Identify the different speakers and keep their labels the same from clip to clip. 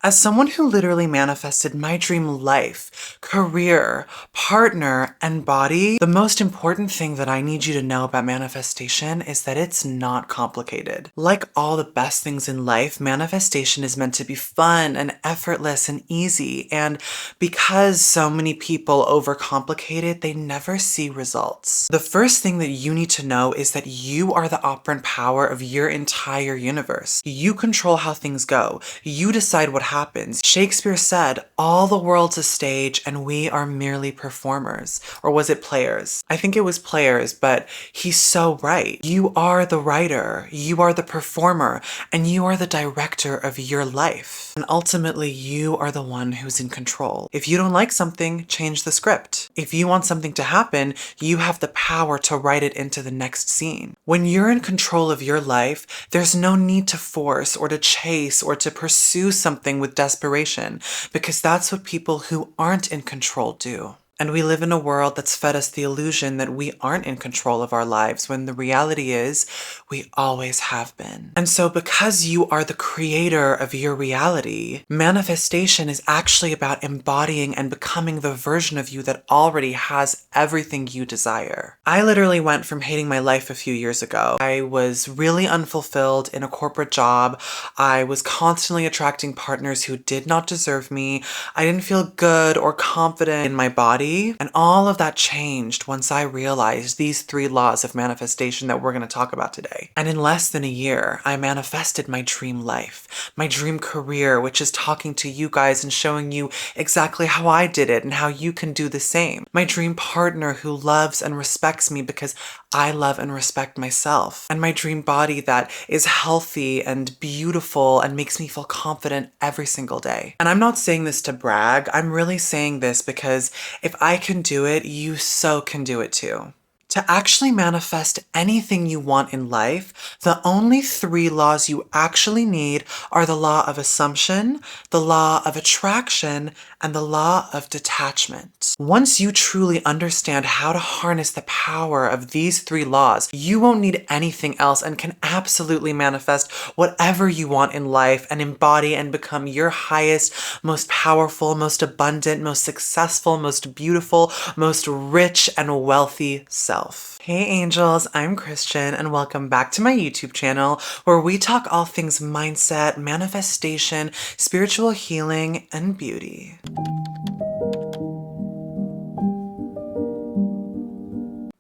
Speaker 1: As someone who literally manifested my dream life, career, partner, and body, the most important thing that I need you to know about manifestation is that it's not complicated. Like all the best things in life, manifestation is meant to be fun and effortless and easy. And because so many people overcomplicate it, they never see results. The first thing that you need to know is that you are the operant power of your entire universe. You control how things go. You decide what happens. Shakespeare said, all the world's a stage and we are merely performers. Or was it players? I think it was players, but he's so right. You are the writer, you are the performer, and you are the director of your life. And ultimately, you are the one who's in control. If you don't like something, change the script. If you want something to happen, you have the power to write it into the next scene. When you're in control of your life, there's no need to force or to chase or to pursue something with desperation, because that's what people who aren't in control do. And we live in a world that's fed us the illusion that we aren't in control of our lives, when the reality is we always have been. And so because you are the creator of your reality, manifestation is actually about embodying and becoming the version of you that already has everything you desire. I literally went from hating my life a few years ago. I was really unfulfilled in a corporate job. I was constantly attracting partners who did not deserve me. I didn't feel good or confident in my body. And all of that changed once I realized these 3 laws of manifestation that we're going to talk about today. And in less than a year, I manifested my dream life, my dream career, which is talking to you guys and showing you exactly how I did it and how you can do the same. My dream partner who loves and respects me because I love and respect myself. And my dream body that is healthy and beautiful and makes me feel confident every single day. And I'm not saying this to brag. I'm really saying this because if I can do it, you so can do it too. To actually manifest anything you want in life, the only 3 laws you actually need are the law of assumption, the law of attraction, and the law of detachment. Once you truly understand how to harness the power of these 3 laws, you won't need anything else and can absolutely manifest whatever you want in life and embody and become your highest, most powerful, most abundant, most successful, most beautiful, most rich and wealthy self. Hey angels, I'm Christian and welcome back to my YouTube channel where we talk all things mindset, manifestation, spiritual healing, and beauty.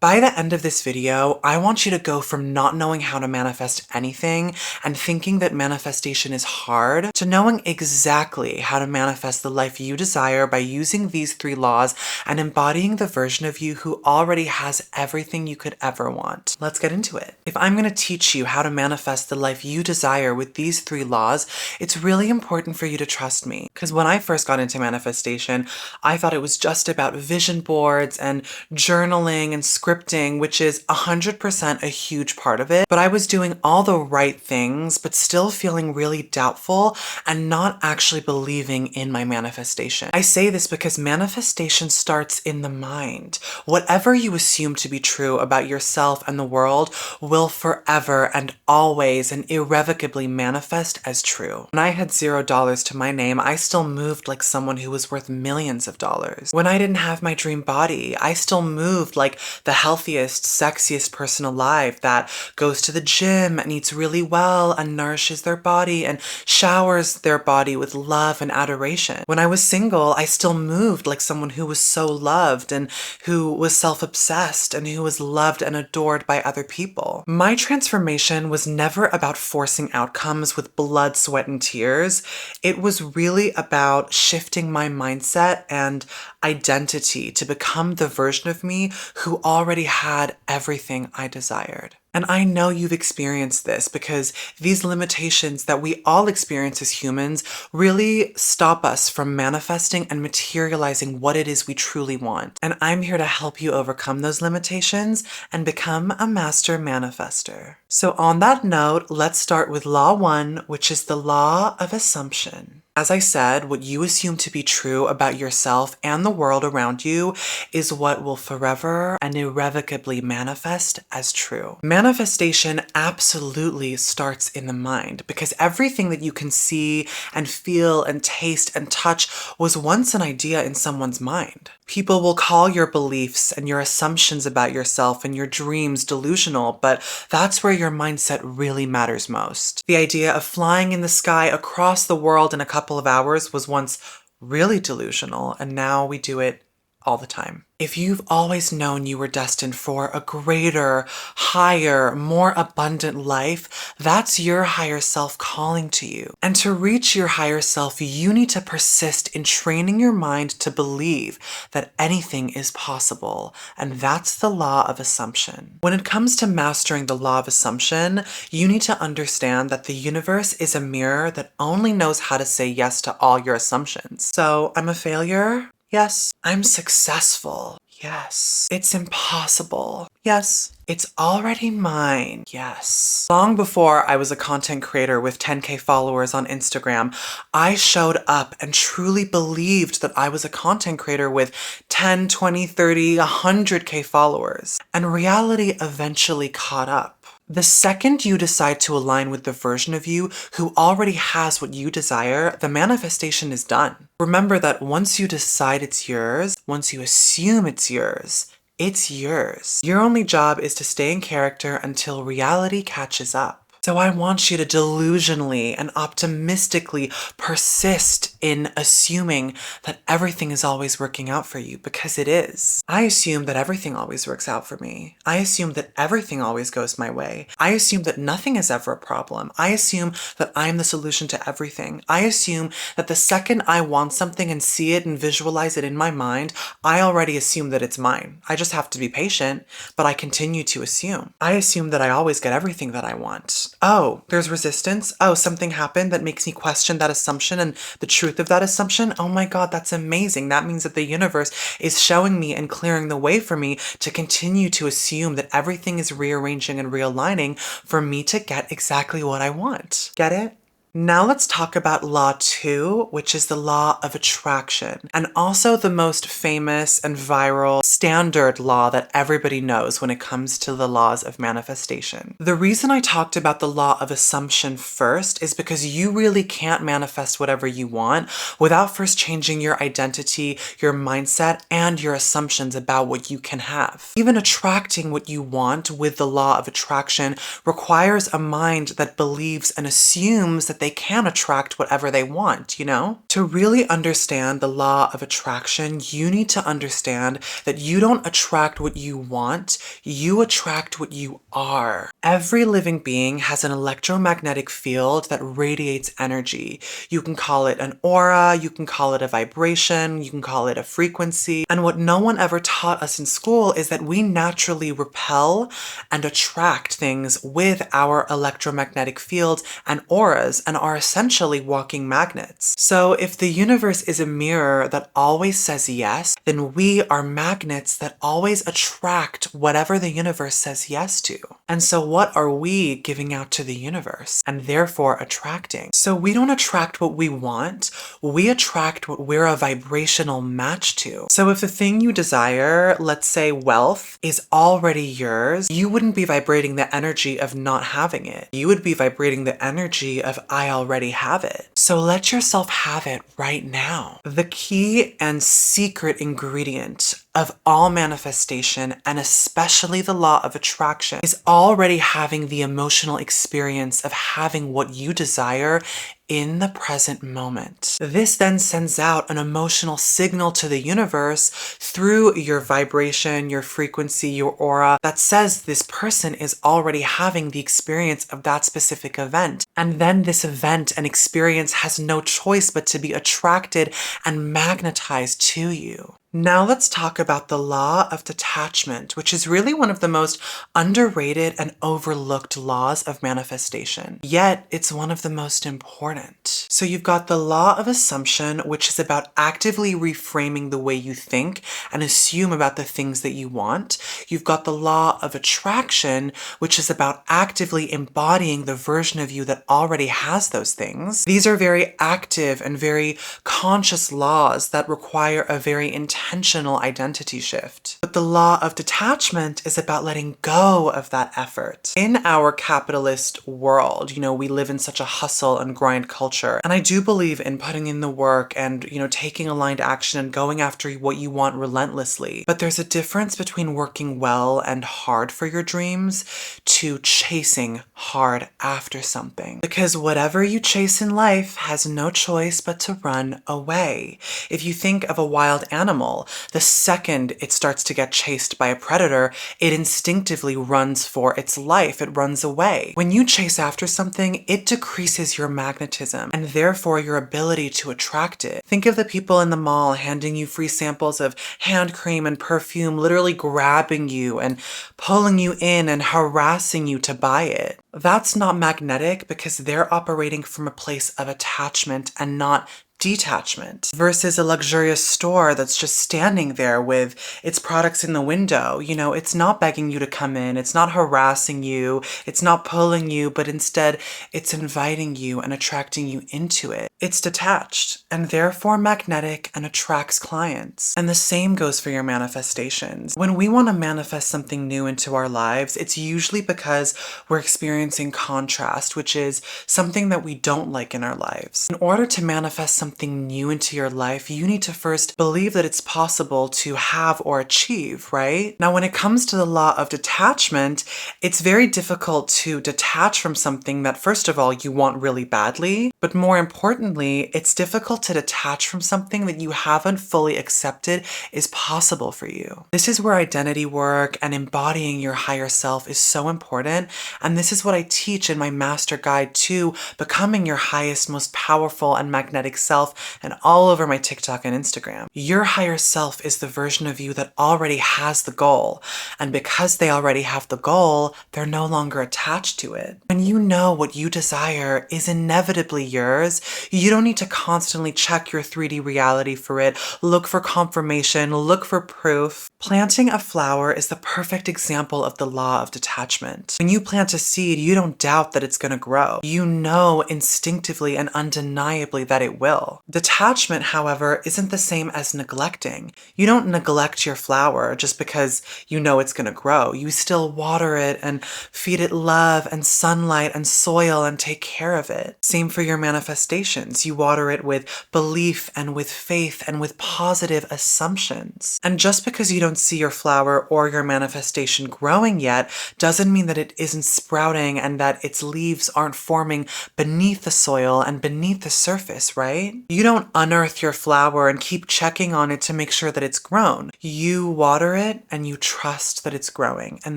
Speaker 1: By the end of this video, I want you to go from not knowing how to manifest anything and thinking that manifestation is hard to knowing exactly how to manifest the life you desire by using these 3 laws and embodying the version of you who already has everything you could ever want. Let's get into it. If I'm going to teach you how to manifest the life you desire with these 3 laws, it's really important for you to trust me. Because when I first got into manifestation, I thought it was just about vision boards and journaling and scripting, which is 100% a huge part of it, but I was doing all the right things, but still feeling really doubtful and not actually believing in my manifestation. I say this because manifestation starts in the mind. Whatever you assume to be true about yourself and the world will forever and always and irrevocably manifest as true. When I had $0 to my name, I still moved like someone who was worth millions of dollars. When I didn't have my dream body, I still moved like the healthiest, sexiest person alive that goes to the gym and eats really well and nourishes their body and showers their body with love and adoration. When I was single, I still moved like someone who was so loved and who was self-obsessed and who was loved and adored by other people. My transformation was never about forcing outcomes with blood, sweat, and tears. It was really about shifting my mindset and identity to become the version of me who already had everything I desired. And I know you've experienced this because these limitations that we all experience as humans really stop us from manifesting and materializing what it is we truly want. And I'm here to help you overcome those limitations and become a master manifester. So on that note, let's start with law 1, which is the law of assumption. As I said, what you assume to be true about yourself and the world around you is what will forever and irrevocably manifest as true. Manifestation absolutely starts in the mind because everything that you can see and feel and taste and touch was once an idea in someone's mind. People will call your beliefs and your assumptions about yourself and your dreams delusional, but that's where your mindset really matters most. The idea of flying in the sky across the world in a couple of hours was once really delusional, and now we do it all the time. If you've always known you were destined for a greater, higher, more abundant life, that's your higher self calling to you. And to reach your higher self, you need to persist in training your mind to believe that anything is possible. And that's the law of assumption. When it comes to mastering the law of assumption, you need to understand that the universe is a mirror that only knows how to say yes to all your assumptions. So, I'm a failure? Yes. I'm successful. Yes. It's impossible. Yes. It's already mine. Yes. Long before I was a content creator with 10K followers on Instagram, I showed up and truly believed that I was a content creator with 10, 20, 30, 100K followers. And reality eventually caught up. The second you decide to align with the version of you who already has what you desire, the manifestation is done. Remember that once you decide it's yours, once you assume it's yours, it's yours. Your only job is to stay in character until reality catches up. So I want you to delusionally and optimistically persist in assuming that everything is always working out for you, because it is. I assume that everything always works out for me. I assume that everything always goes my way. I assume that nothing is ever a problem. I assume that I'm the solution to everything. I assume that the second I want something and see it and visualize it in my mind, I already assume that it's mine. I just have to be patient, but I continue to assume. I assume that I always get everything that I want. Oh, there's resistance. Oh, something happened that makes me question that assumption and the truth of that assumption. Oh my God, that's amazing. That means that the universe is showing me and clearing the way for me to continue to assume that everything is rearranging and realigning for me to get exactly what I want. Get it? Now let's talk about law 2, which is the law of attraction, and also the most famous and viral standard law that everybody knows when it comes to the laws of manifestation. The reason I talked about the law of assumption first is because you really can't manifest whatever you want without first changing your identity, your mindset, and your assumptions about what you can have. Even attracting what you want with the law of attraction requires a mind that believes and assumes that they can attract whatever they want, you know? To really understand the law of attraction, you need to understand that you don't attract what you want, you attract what you are. Every living being has an electromagnetic field that radiates energy. You can call it an aura, you can call it a vibration, you can call it a frequency. And what no one ever taught us in school is that we naturally repel and attract things with our electromagnetic fields and auras, and are essentially walking magnets. So if the universe is a mirror that always says yes, then we are magnets that always attract whatever the universe says yes to. And so what are we giving out to the universe and therefore attracting? So we don't attract what we want, we attract what we're a vibrational match to. So if the thing you desire, let's say wealth, is already yours, you wouldn't be vibrating the energy of not having it. You would be vibrating the energy of I already have it. So let yourself have it right now. The key and secret ingredient of all manifestation, and especially the law of attraction, is already having the emotional experience of having what you desire in the present moment. This then sends out an emotional signal to the universe through your vibration, your frequency, your aura that says this person is already having the experience of that specific event. And then this event and experience has no choice but to be attracted and magnetized to you. Now let's talk about the law of detachment, which is really one of the most underrated and overlooked laws of manifestation. Yet it's one of the most important. So you've got the law of assumption, which is about actively reframing the way you think and assume about the things that you want. You've got the law of attraction, which is about actively embodying the version of you that that already has those things. These are very active and very conscious laws that require a very intentional identity shift. But the law of detachment is about letting go of that effort. In our capitalist world, we live in such a hustle and grind culture. And I do believe in putting in the work and, taking aligned action and going after what you want relentlessly. But there's a difference between working well and hard for your dreams to chasing hard after something. Because whatever you chase in life has no choice but to run away. If you think of a wild animal, the second it starts to get chased by a predator, it instinctively runs for its life. It runs away. When you chase after something, it decreases your magnetism and therefore your ability to attract it. Think of the people in the mall handing you free samples of hand cream and perfume, literally grabbing you and pulling you in and harassing you to buy it. That's not magnetic because they're operating from a place of attachment and not detachment, versus a luxurious store that's just standing there with its products in the window. It's not begging you to come in, it's not harassing you, it's not pulling you, but instead it's inviting you and attracting you into it. It's detached and therefore magnetic and attracts clients. And the same goes for your manifestations. When we want to manifest something new into our lives, it's usually because we're experiencing contrast, which is something that we don't like in our lives. In order to manifest something new into your life, you need to first believe that it's possible to have or achieve, right? Now, when it comes to the law of detachment, it's very difficult to detach from something that, first of all, you want really badly, but more importantly, it's difficult to detach from something that you haven't fully accepted is possible for you. This is where identity work and embodying your higher self is so important, and this is what I teach in my master guide to becoming your highest, most powerful and magnetic self, and all over my TikTok and Instagram. Your higher self is the version of you that already has the goal. And because they already have the goal, they're no longer attached to it. When you know what you desire is inevitably yours, you don't need to constantly check your 3D reality for it, look for confirmation, look for proof. Planting a flower is the perfect example of the law of detachment. When you plant a seed, you don't doubt that it's going to grow. You know instinctively and undeniably that it will. Detachment, however, isn't the same as neglecting. You don't neglect your flower just because you know it's going to grow. You still water it and feed it love and sunlight and soil and take care of it. Same for your manifestations. You water it with belief and with faith and with positive assumptions. And just because you don't see your flower or your manifestation growing yet doesn't mean that it isn't sprouting and that its leaves aren't forming beneath the soil and beneath the surface, right? You don't unearth your flower and keep checking on it to make sure that it's grown. You water it and you trust that it's growing. And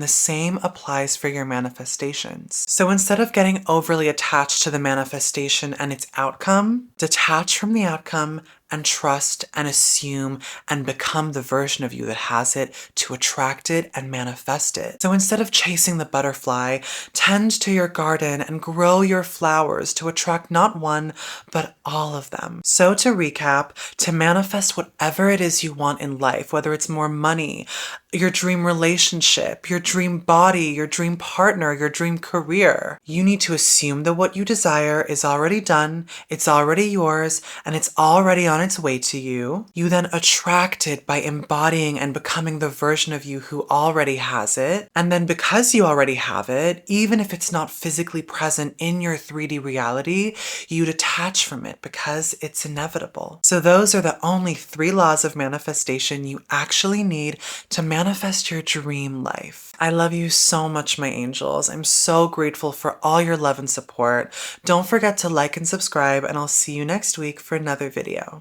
Speaker 1: the same applies for your manifestations. So instead of getting overly attached to the manifestation and its outcome, detach from the outcome and trust and assume and become the version of you that has it to attract it and manifest it. So instead of chasing the butterfly, tend to your garden and grow your flowers to attract not one, but all of them. So to recap, to manifest whatever it is you want in life, whether it's more money, your dream relationship, your dream body, your dream partner, your dream career, you need to assume that what you desire is already done, it's already yours, and it's already on its way to you. You then attract it by embodying and becoming the version of you who already has it. And then because you already have it, even if it's not physically present in your 3D reality, you detach from it because it's inevitable. So those are the only 3 laws of manifestation you actually need to manifest your dream life. I love you so much, my angels. I'm so grateful for all your love and support. Don't forget to like and subscribe, and I'll see you next week for another video.